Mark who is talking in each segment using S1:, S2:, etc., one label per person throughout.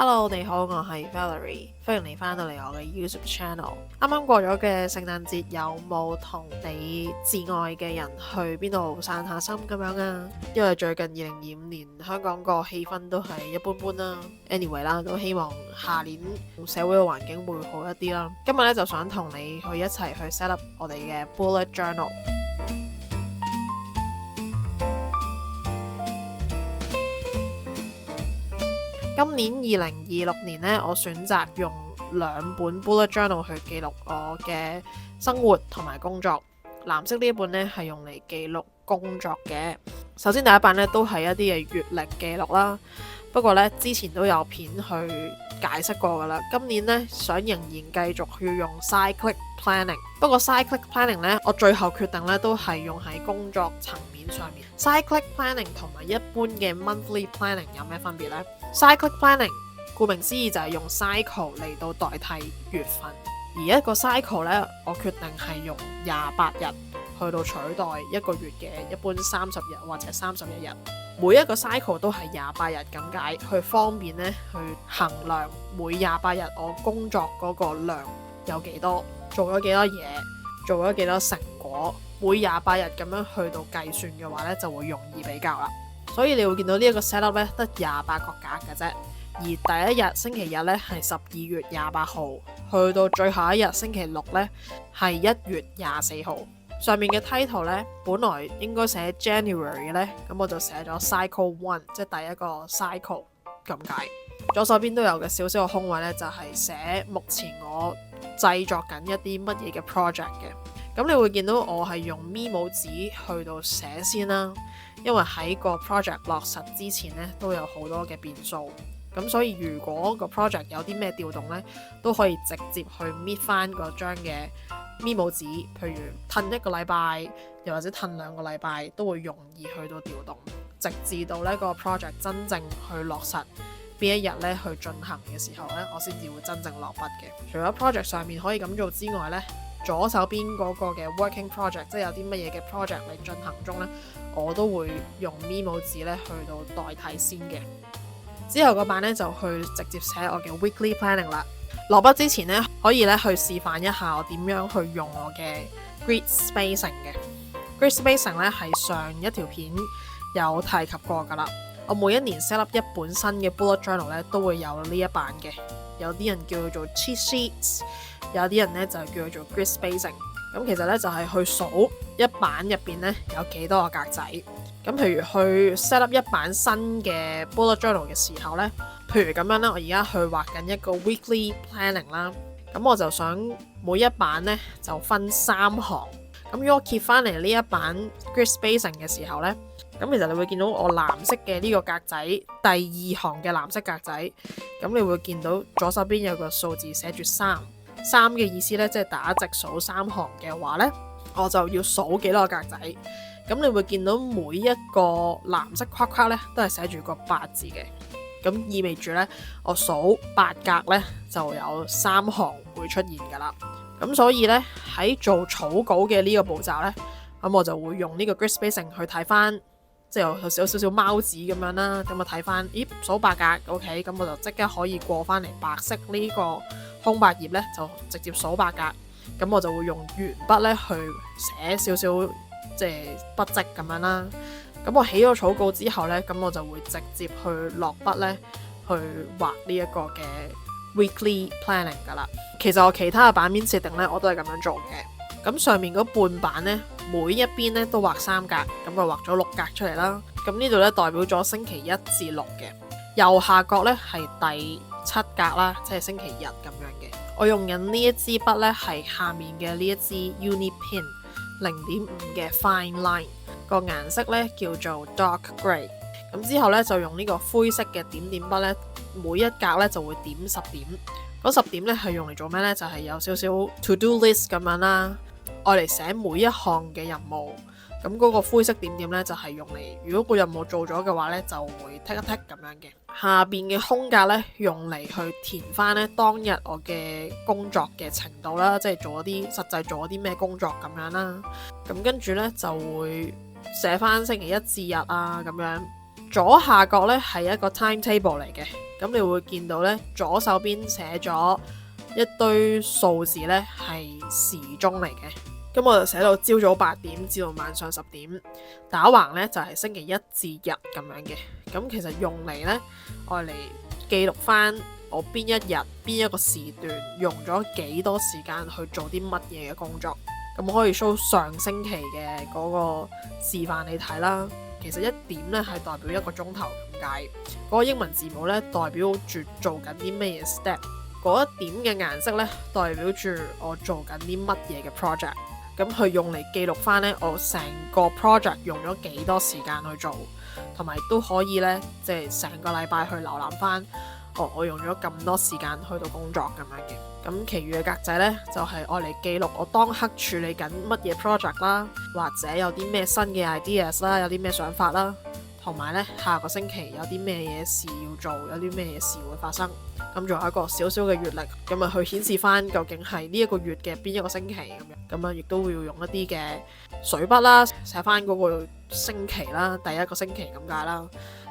S1: Hello，你好，我係 Valerie，歡迎你翻到嚟我嘅 YouTube channel。啱啱過咗嘅聖誕節，有冇同你摯愛嘅人去邊度散下心咁樣啊？因為最近2025年香港個氣氛都係一般般啦。Anyway 啦，都希望下年社會嘅環境會好一啲啦。今日咧就想同你去一齊去 set up 我哋嘅 Bullet Journal。今年2026年呢，我選擇用2本 Bullet Journal 去記錄我嘅生活同埋工作。藍色呢一本呢係用嚟記錄工作嘅。首先第一版呢都係一啲嘅月曆記錄啦，不過呢之前都有片去解釋過噶啦。今年呢想仍然繼續要用 Cyclic Planning， 不過 Cyclic Planning 呢我最後決定呢都係用喺工作層面上面。Cyclic Planning 同埋一般嘅 Monthly Planning 有咩分別呢？Cyclic Planning 顧名思義就係用 cycle 嚟到代替月份，而一個 cycle 呢，我決定係用28日去到取代一個月嘅一般30日或者31日。每一個 cycle 都係28日咁解，去方便呢去衡量每28日我工作嗰個量有幾多，做咗幾多嘢，做咗幾多成果，每28日咁樣去到計算嘅話呢，就會容易比較啦。所以你會見到呢一個 setup 咧得28個格嘅啫，而第一日星期日咧係12月28號，去到最後一日星期六咧係1月24號。上面嘅 title 咧本來應該寫 January 咧，咁我就寫咗 Cycle 1，即係第一個 cycle 咁解。左手邊都有嘅少少嘅空位咧，就係寫目前我製作緊一啲乜嘢嘅 project 嘅。咁你會見到我係用 memo 紙去到寫先啦。因為喺個 project 落實之前咧，都有好多嘅變數，咁所以如果個 project 有啲咩調動咧，都可以直接去搣翻嗰張嘅 memo 紙，譬如褪一個禮拜，又或者褪2個禮拜，都會容易去到調動，直至到呢個 project 真正去落實邊一日咧去進行嘅時候咧，我先至會真正落筆嘅。除咗 project 上面可以咁做之外咧，左手邊嗰個嘅 working project， 即係有啲乜嘢嘅 project 嚟進行中咧，我都會用 memo 紙咧去到代替先嘅。之後嗰版咧就去直接寫我嘅 weekly planning 啦。落筆之前咧，可以咧去示範一下我點樣去用我嘅 grid spacing 嘅。grid spacing 咧係上一條片有提及過噶啦。我每一年 set up 一本新嘅 bullet journal 咧，都會有呢一版嘅。有啲人叫做 cheat sheets， 有啲人咧就叫做 grid spacing。咁其實咧就係去數一版入邊咧有幾多個格仔。咁譬如去 set up 一版新嘅 bullet journal 嘅時候咧，譬如咁樣啦，我而家去畫緊一個 weekly planning 啦。咁我就想每一版咧就分3行。咁如果我揭翻嚟呢一版 grid spacing 嘅時候咧，咁其實你會見到我藍色嘅呢個格仔，第2行嘅藍色格仔，咁你會見到左手邊有個數字寫住3嘅意思咧，即係打直數3行嘅話咧，我就要數幾多個格仔。咁你會見到每一個藍色框框咧都係寫住個8字嘅，咁意味住咧我數8格咧就有3行會出現噶啦。咁所以咧喺做草稿嘅呢個步驟咧，咁我就會用呢個 grid spacing 去睇翻，即係有少少貓紙咁樣啦。咁啊睇翻，咦數8格 OK， 咁我就即刻可以過翻嚟白色呢個空白頁咧，就直接數8格。咁我就會用鉛筆咧去寫少少即係筆跡咁樣啦。咁我起咗草稿之後咧，咁我就會直接去落筆咧去畫呢一個嘅 weekly planning 噶啦。其實我其他嘅版面設定咧，我都係咁樣做嘅。咁上面嗰半版咧，每一邊咧都畫3格，咁就畫咗6格出嚟啦。咁呢度咧代表咗星期1至6嘅，右下角咧係第7格啦，即係星期日咁樣嘅。我用緊呢一支筆咧係下面嘅呢一支 Uni Pen 0.5嘅 Fine Line， 個顏色咧叫做 Dark Grey。咁之後咧就用呢個灰色嘅點點筆咧，每一格咧就會點10點。嗰10點咧係用嚟做咩咧？就係有少少 to do list 咁樣啦，愛嚟寫每一項嘅任務。咁嗰個灰色點點咧就係用嚟，如果個任務做咗嘅話咧，就會剔一剔咁樣嘅。下邊嘅空格咧用嚟去填翻咧當日我嘅工作嘅程度啦，即係做咗啲實際做咗啲咩工作咁樣啦。咁跟住咧就會寫翻星期1至日啊咁樣。左下角呢係一個 timetable 嚟嘅，咁你會見到呢，左手邊寫咗一堆數字呢係時鐘嚟嘅。咁我就寫到朝早8點至到晚上10點，打橫呢就係星期一至日咁樣嘅。咁其實用嚟呢，愛嚟記錄翻我邊一日邊一個時段用咗幾多時間去做啲乜嘢嘅工作。咁可以 show 上星期嘅嗰個示範你睇啦。其實1點呢係代表1個鐘頭咁解，嗰個英文字母呢代表住做緊啲咩嘢 step， 嗰1點嘅顏色呢代表住我做緊啲乜嘢嘅 project。咁佢用嚟記錄翻呢我成個 project 用咗幾多時間去做，同埋都可以呢，即係成個禮拜去瀏覽翻，我用咗咁多時間去到工作咁樣嘅。咁其餘嘅格仔呢，就係愛嚟記錄我當刻處理緊乜嘢 project 啦，或者有啲咩新嘅 ideas 啦，有啲咩想法啦，同埋呢下個星期有啲咩嘢事要做，有啲咩嘢事會發生。咁仲有一個少少嘅月曆，咁啊去顯示翻究竟係呢一個月嘅邊一個星期咁樣。咁啊亦都會用一啲嘅水筆啦，寫翻嗰個星期啦，第一個星期咁解啦，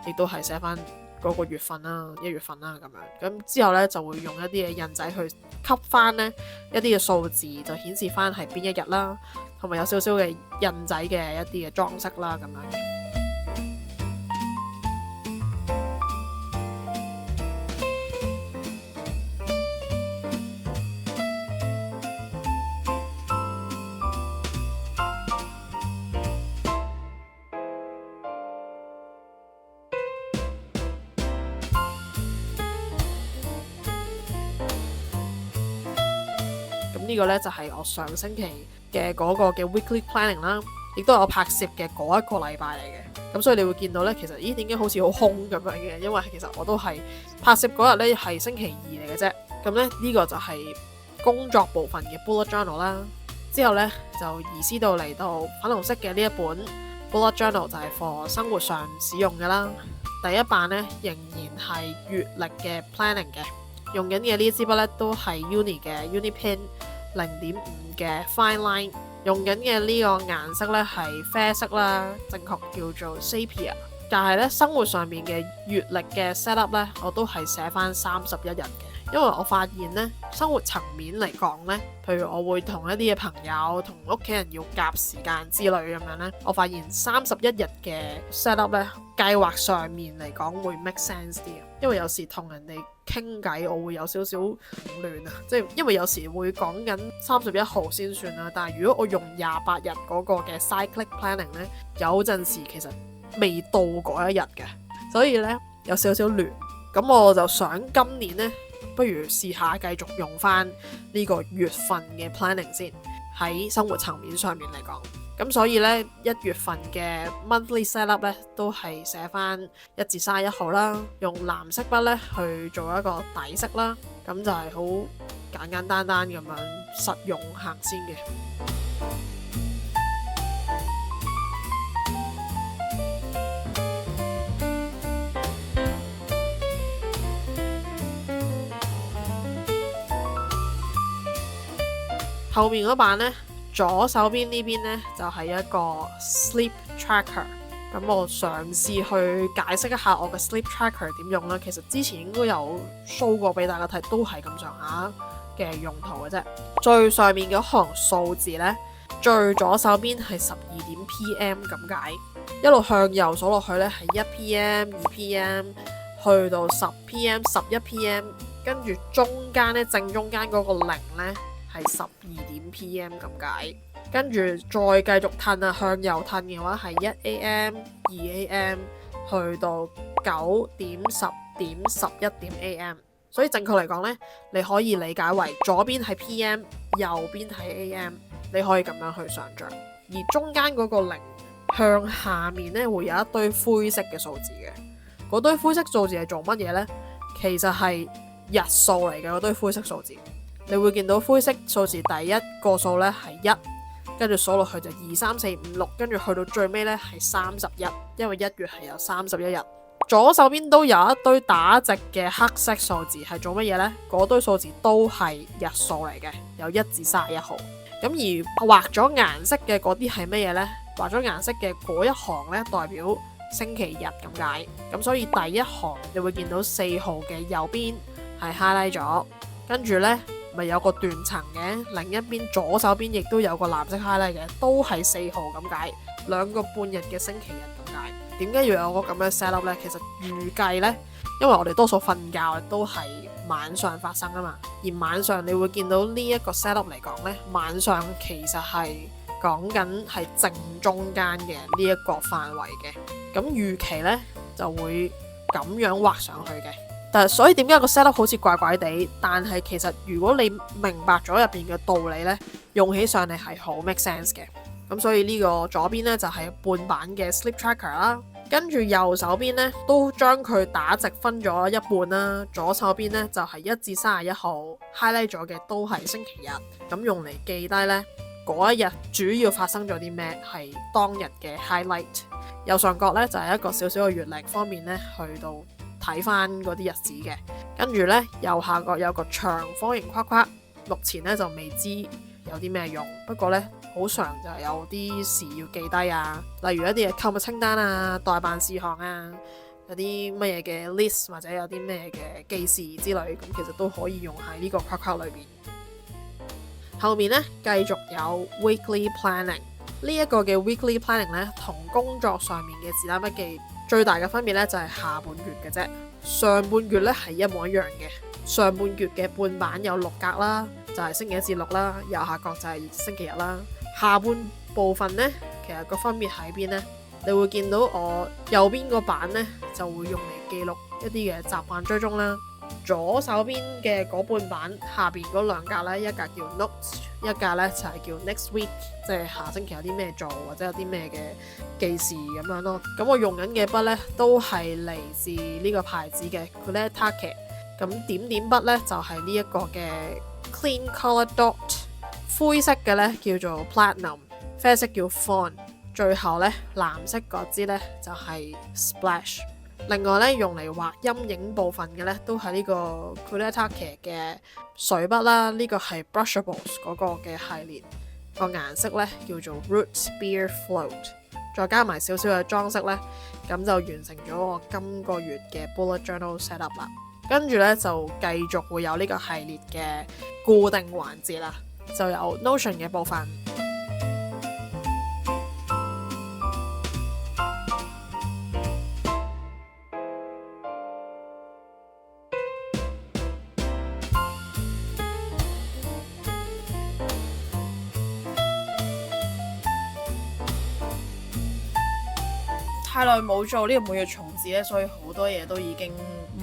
S1: 亦都係寫翻嗰個月份啦，1月份啦咁樣。咁之後呢，就會用一啲嘅印仔去吸翻呢一啲嘅數字，就顯示翻係邊一日啦，同埋有少少嘅印仔嘅一啲嘅裝飾啦咁樣嘅。呢個呢，就係我上星期嘅嗰個嘅 weekly planning 啦，亦都係我拍攝嘅嗰一個禮拜嚟嘅。咁所以你會見到呢，其實點解好似好空咁樣嘅？因為其實我都係拍攝嗰日呢係星期2嚟嘅啫。咁呢，呢個就係工作部分嘅 bullet journal 啦。之後呢，就移師到嚟到粉紅色嘅呢一本 bullet journal 就係 for 生活上使用嘅啦。第一版呢，仍然係月曆嘅 planning 嘅，用緊嘅呢支筆呢，都係 Uni 嘅 Uni Pen 0.5嘅 fine line， 用緊嘅呢個顏色呢係啡色啦，正確叫做 Sepia。但係呢，生活上面嘅月曆嘅 set up 呢，我都係寫翻31日嘅，因為我發現呢，生活層面嚟講呢，譬如我會同一啲嘅朋友、同屋企人要夾時間之類咁樣呢，我發現31日嘅 set up 呢，計劃上面嚟講會 make sense 啲，因為有時同人哋傾偈我會有少少亂啊，即係因為有時會講緊31號先算啦，但係如果我用28日嗰個嘅 cyclic planning 呢，有陣時其實未到嗰一日嘅，所以呢，有少少亂。咁我就想今年呢，不如試下繼續用翻呢個月份嘅 planning 先，喺生活層面上面嚟講。咁所以呢，1月份嘅 monthly setup 呢都係寫翻1至31號啦，用藍色筆呢去做一個底色啦，咁就係好簡簡單單咁樣實用行先嘅。後面嗰版呢，左手邊呢邊呢，就係一個 sleep tracker。咁我嘗試去解釋一下我嘅 sleep tracker 點用啦。其實之前應該有 show 過俾大家睇，都係咁上下嘅用途嘅啫。最上面嗰行數字呢，最左手邊係12點 PM 咁解，一路向右數落去呢，係1 PM、2 PM，去到10 PM、11 PM， 跟住中間呢，正中間嗰個0呢，係12點 PM 咁解，跟住再繼續褪啊，向右褪嘅話係1 AM、2 AM， 去到9點、10點、11點 AM。所以正確嚟講呢，你可以理解為左邊係 PM， 右邊係 AM， 你可以咁樣去想像。而中間嗰個0向下面呢，會有一堆灰色嘅數字嘅，嗰堆灰色數字係做乜嘢呢？其實係日數嚟嘅，嗰堆灰色數字。你會見到灰色數字第一個數呢係1，跟住數落去就2、3、4、5、6，跟住去到最尾呢係31，因為1月係有31日。左手邊都有一堆打直嘅黑色數字，係做乜嘢呢？嗰堆數字都係日數嚟嘅，有1至31號。咁而畫咗顏色嘅嗰啲係乜嘢呢？畫咗顏色嘅嗰一行呢，代表星期日咁解。咁所以第一行你會見到4號嘅右邊係 highlight 咗，跟住呢咪有個斷層嘅，另一邊左手邊亦都有個藍色 highlight 嘅，都係4號咁解。2個半日嘅星期日咁解。點解要有個咁嘅 set up 呢？其實預計呢，因為我哋多數瞓覺都係晚上發生啊嘛，而晚上你會見到呢一個 set up 嚟講呢，晚上其實係講緊係正中間嘅呢一個範圍嘅，咁預期呢就會咁樣畫上去嘅。但係所以點解個 set up 好似怪怪地？但係其實如果你明白咗入邊嘅道理呢，用起上嚟係好 make sense 嘅。咁所以呢個左邊呢，就係半版嘅 sleep tracker 啦，跟住右手邊呢，都將佢打直分咗一半啦，左手邊呢，就係1至31號 highlight 咗嘅都係星期日，咁用嚟記低呢嗰一日主要發生咗啲咩，係當日嘅 highlight。右上角呢，就係一個少少嘅月曆方面呢，去到睇翻嗰啲日子嘅，跟住呢，右下角有個長方形框框，目前呢，就未知有啲咩用，不過呢，好常就係有啲事要記低啊，例如一啲嘅購物清單啊、待辦事項啊，有啲乜嘢嘅 list 或者有啲咩嘅記事之類，咁其實都可以用喺呢個框框裏邊。後面呢，繼續有 weekly planning， 呢一個嘅 weekly planning 呢，同工作上面嘅子彈筆記最大嘅分別呢，就係下半月嘅啫，上半月呢係一模一樣嘅。上半月嘅半版有6格啦，就係星期一至六啦，右下角就係星期日啦。下半部分呢，其實個分別喺邊呢？你會見到我右邊個版呢，就會用嚟記錄一啲嘅習慣追蹤啦。左手邊嘅嗰半版下邊嗰2格呢，一格叫 notes， 一格呢就係叫 next week， 即係下星期有啲咩做或者有啲咩嘅記事咁樣咯。咁我用緊嘅筆呢，都係嚟自呢個牌子嘅 Kuretake。咁點點筆呢，就係呢一個嘅 clean color dot， 灰色嘅呢叫做 platinum， 啡色叫 fawn， 最後呢，藍色嗰支呢就係 splash。另外呢，用嚟畫陰影部分嘅呢，都係呢個 Kuretake 嘅水筆啦，呢個係 brushables 嗰個嘅系列，個顏色呢叫做 root beer float， 再加埋少少嘅裝飾呢，咁就完成咗我今個月嘅 bullet journal set up 啦。跟住呢，就繼續會有呢個系列嘅固定環節啦，就有 Notion 嘅部分。太耐冇做呢個每月重置咧，所以好多嘢都已經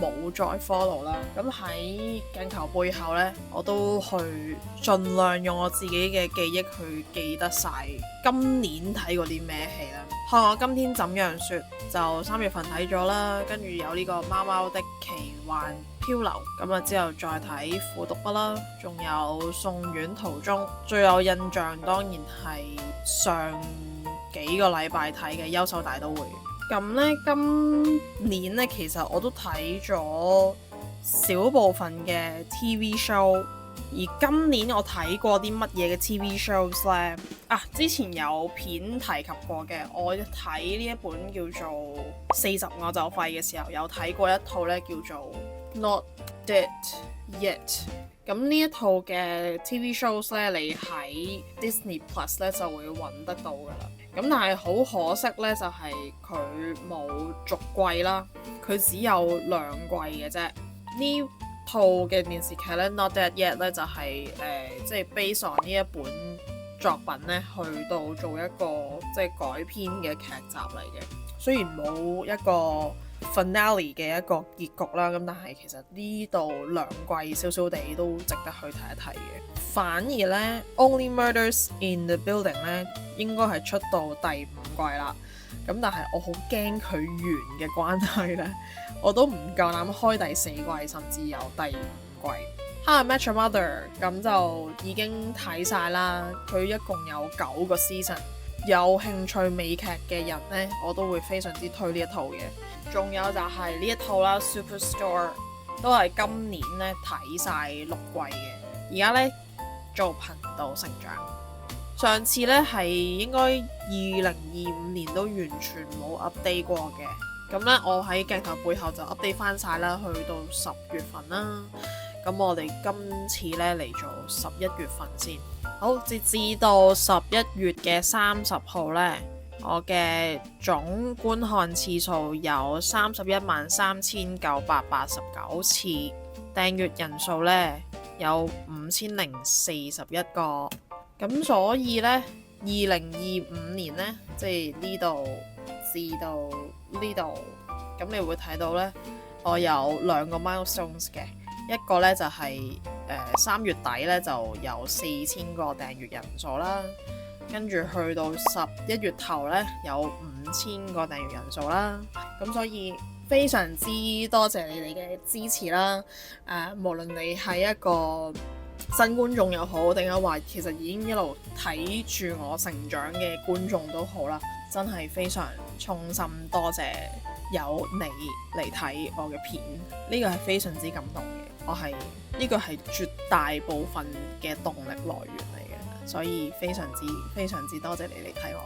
S1: 冇再 follow 啦。咁喺鏡頭背後呢，我都去盡量用我自己嘅記憶去記得晒今年睇過啲咩戲啦。看我今天怎樣說就3月份睇咗啦，跟住有呢個貓貓的奇幻漂流，咁啊之後再睇苦毒筆啦，仲有送院途中，最有印象當然係上幾個禮拜睇嘅優秀大都會。咁呢，今年呢，其實我都睇咗少部分嘅 TV show， 而今年我睇過啲乜嘢嘅 TV shows 呢？之前有片提及過嘅，我睇呢一本叫做40我就廢嘅時候，有睇過一套呢叫做 Not Dead Yet。咁呢一套嘅 TV shows 呢，你喺 Disney Plus 呢就會揾得到噶啦。咁但係好可惜呢，就係佢冇續季啦，佢只有2季嘅啫。呢套嘅電視劇呢 Not Dead Yet 呢，就係即係 based on 呢一本作品呢，去到做一個即係改編嘅劇集嚟嘅。雖然冇一個 finale 嘅一個結局啦，咁但係其實呢度2季少少地都值得去睇一睇嘅。反而呢 Only Murders in the Building 呢，應該係出到第5季啦。咁但係我好驚佢完嘅關係呢，我都唔夠膽開第4季，甚至有第5季。How I Met Your Mother 咁就已經睇晒啦，佢一共有9個 season。有興趣美劇嘅人呢，我都會非常之推呢一套嘅。仲有就係呢一套啦 Superstore， 都係今年呢睇晒6季嘅。而家呢，做頻道成長。上次呢係應該2025年都完全冇 update 過嘅。咁呢，我喺鏡頭背後就 update 翻晒啦，去到10月份啦。咁我哋今次呢嚟做11月份先。好，截至到11月嘅30號呢，我嘅總觀看次數有313,989次，訂閱人數呢有5041個。咁所以呢，2025年呢，即係呢度至到呢度，咁你會睇到呢，我有2個 milestones 嘅。一個呢就係3月底呢就有4000個訂閱人數啦，跟住去到11月頭呢有5000個訂閱人數啦，咁所以非常之多謝你哋嘅支持啦。無論你係一個新觀眾又好，定係話其實已經一路睇住我成長嘅觀眾都好啦，真係非常衷心多謝有你嚟睇我嘅片，呢個係非常之感動嘅。呢個係絕大部分嘅動力來源嚟嘅，所以非常之多謝你嚟睇我。